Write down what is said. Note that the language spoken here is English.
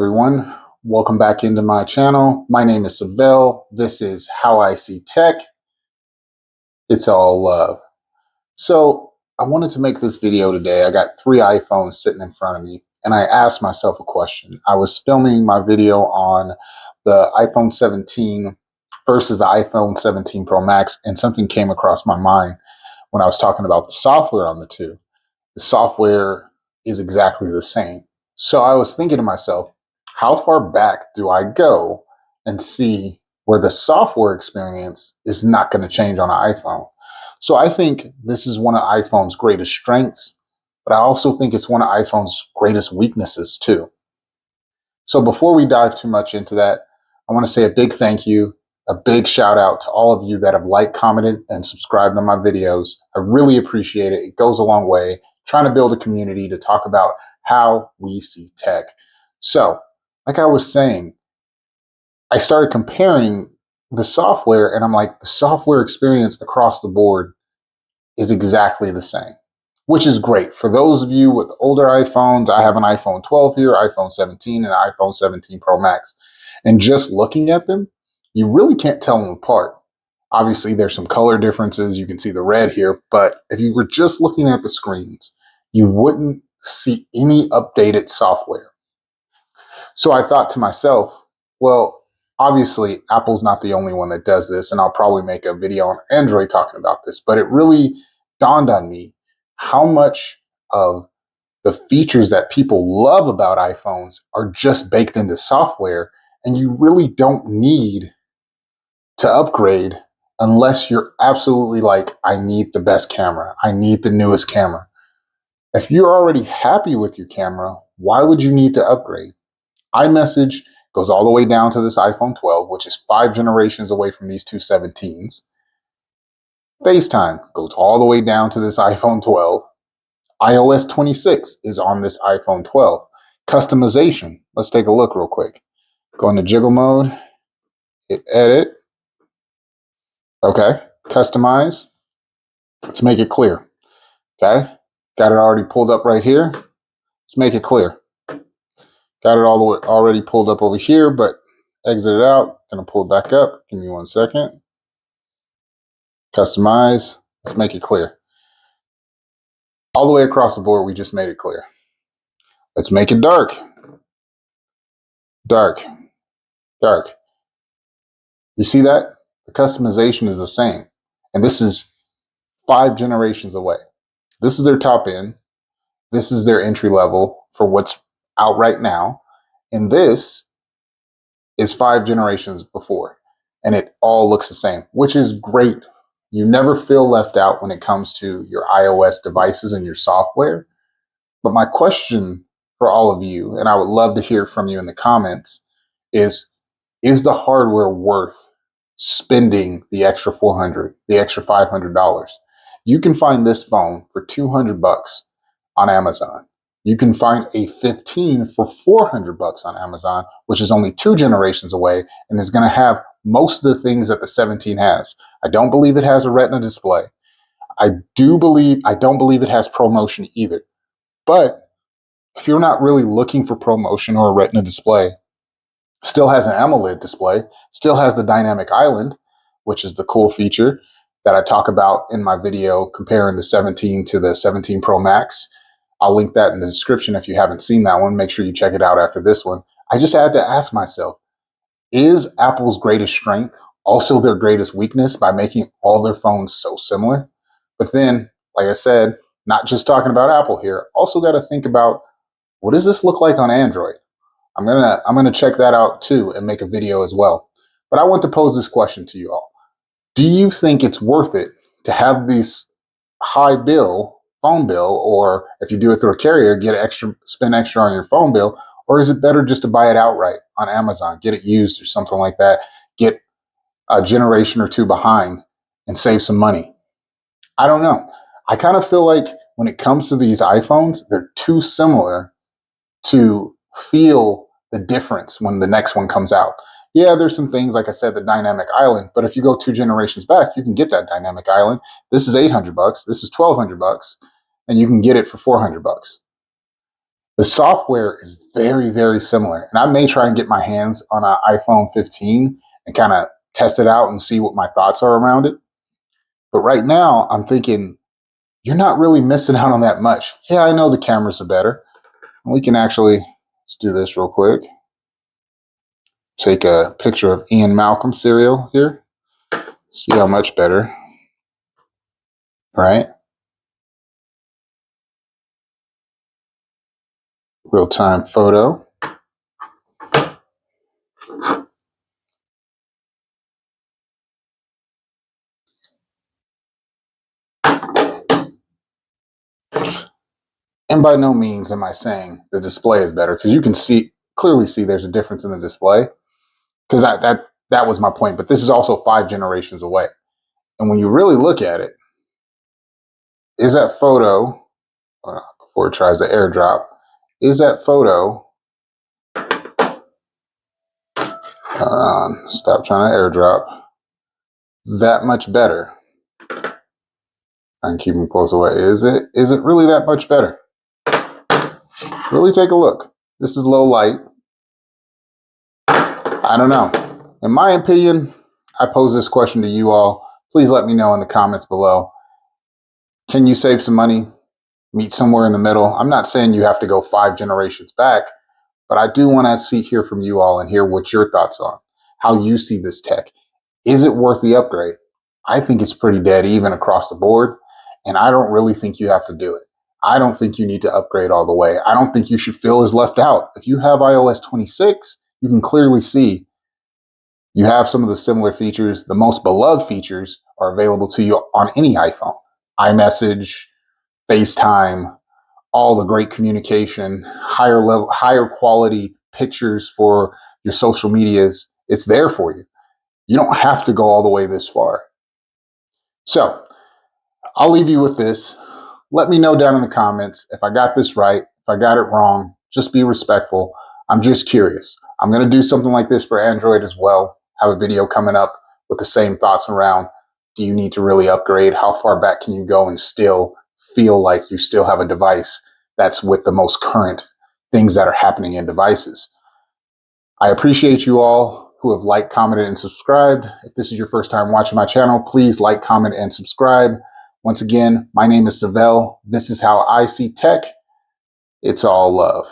everyone. Welcome back into my channel. My name is Savell. This is How I See Tech. It's all love. So I wanted to make this video today. I got 3 iPhones sitting in front of me, and I asked myself a question. I was filming my video on the iPhone 17 versus the iPhone 17 Pro Max, and something came across my mind when I was talking about the software on the two. The software is exactly the same. So I was thinking to myself, how far back do I go and see where the software experience is not going to change on an iPhone? So I think this is one of iPhone's greatest strengths, but I also think it's one of iPhone's greatest weaknesses too. So before we dive too much into that, I want to say a big thank you, a big shout out to all of you that have liked, commented, and subscribed to my videos. I really appreciate it. It goes a long way, trying to build a community to talk about how we see tech. So, like I was saying, I started comparing the software, and I'm like, the software experience across the board is exactly the same, which is great. For those of you with older iPhones, I have an iPhone 12 here, iPhone 17, and iPhone 17 Pro Max. And just looking at them, you really can't tell them apart. Obviously, there's some color differences. You can see the red here, but if you were just looking at the screens, you wouldn't see any updated software. So I thought to myself, well, obviously Apple's not the only one that does this, and I'll probably make a video on Android talking about this, but it really dawned on me how much of the features that people love about iPhones are just baked into software, and you really don't need to upgrade unless you're absolutely like, I need the best camera. I need the newest camera. If you're already happy with your camera, why would you need to upgrade? iMessage goes all the way down to this iPhone 12, which is 5 generations away from these two 17s. FaceTime goes all the way down to this iPhone 12. iOS 26 is on this iPhone 12. Customization, let's take a look real quick. Go into jiggle mode, hit edit. Okay, customize. Let's make it clear. Okay, got it already pulled up right here. Let's make it clear. Got it all the way already pulled up over here, but exit it out. Gonna pull it back up. Give me 1 second. Customize. Let's make it clear. All the way across the board, we just made it clear. Let's make it dark. Dark. Dark. You see that? The customization is the same. And this is 5 generations away. This is their top end. This is their entry level for what's out right now. And this is 5 generations before. And it all looks the same, which is great. You never feel left out when it comes to your iOS devices and your software. But my question for all of you, and I would love to hear from you in the comments, is the hardware worth spending the extra $400, the extra $500? You can find this phone for $200 on Amazon. You can find a 15 for $400 on Amazon, which is only 2 generations away and is going to have most of the things that the 17 has. I don't believe it has a Retina display. I don't believe it has ProMotion either. But if you're not really looking for ProMotion or a Retina display, still has an AMOLED display, still has the dynamic island, which is the cool feature that I talk about in my video comparing the 17 to the 17 Pro Max. I'll link that in the description if you haven't seen that one. Make sure you check it out after this one. I just had to ask myself, is Apple's greatest strength also their greatest weakness by making all their phones so similar? But then, like I said, not just talking about Apple here, also got to think about, what does this look like on Android? I'm gonna check that out too and make a video as well. But I want to pose this question to you all. Do you think it's worth it to have this high phone bill, or if you do it through a carrier, spend extra on your phone bill? Or is it better just to buy it outright on Amazon, get it used or something like that, get a generation or 2 behind and save some money? I don't know. I kind of feel like when it comes to these iPhones, they're too similar to feel the difference when the next one comes out. Yeah, there's some things, like I said, the dynamic island, but if you go 2 generations back, you can get that dynamic island. This is $800, this is $1,200, and you can get it for $400. The software is very, very similar. And I may try and get my hands on an iPhone 15 and kind of test it out and see what my thoughts are around it. But right now, I'm thinking, you're not really missing out on that much. Yeah, I know the cameras are better. We can actually, let's do this real quick. Take a picture of Ian Malcolm cereal here. See how much better, right? Real-time photo. And by no means am I saying the display is better, because you can clearly see there's a difference in the display. Because that was my point. But this is also 5 generations away. And when you really look at it, is that photo, before it tries to airdrop, is that photo, stop trying to airdrop, that much better? I can keep them close away. Is it really that much better? Really take a look. This is low light. I don't know. In my opinion, I pose this question to you all. Please let me know in the comments below. Can you save some money? Meet somewhere in the middle? I'm not saying you have to go 5 generations back, but I do want to hear from you all and hear what your thoughts are, how you see this tech. Is it worth the upgrade? I think it's pretty dead even across the board, and I don't really think you have to do it. I don't think you need to upgrade all the way. I don't think you should feel as left out. If you have iOS 26, you can clearly see you have some of the similar features. The most beloved features are available to you on any iPhone. iMessage, FaceTime, all the great communication, higher quality pictures for your social medias. It's there for you. You don't have to go all the way this far. So I'll leave you with this. Let me know down in the comments if I got this right, if I got it wrong. Just be respectful. I'm just curious. I'm going to do something like this for Android as well. Have a video coming up with the same thoughts around, do you need to really upgrade? How far back can you go and still feel like you still have a device that's with the most current things that are happening in devices? I appreciate you all who have liked, commented, and subscribed. If this is your first time watching my channel, please like, comment, and subscribe. Once again, my name is Savell. This is How I See Tech. It's all love.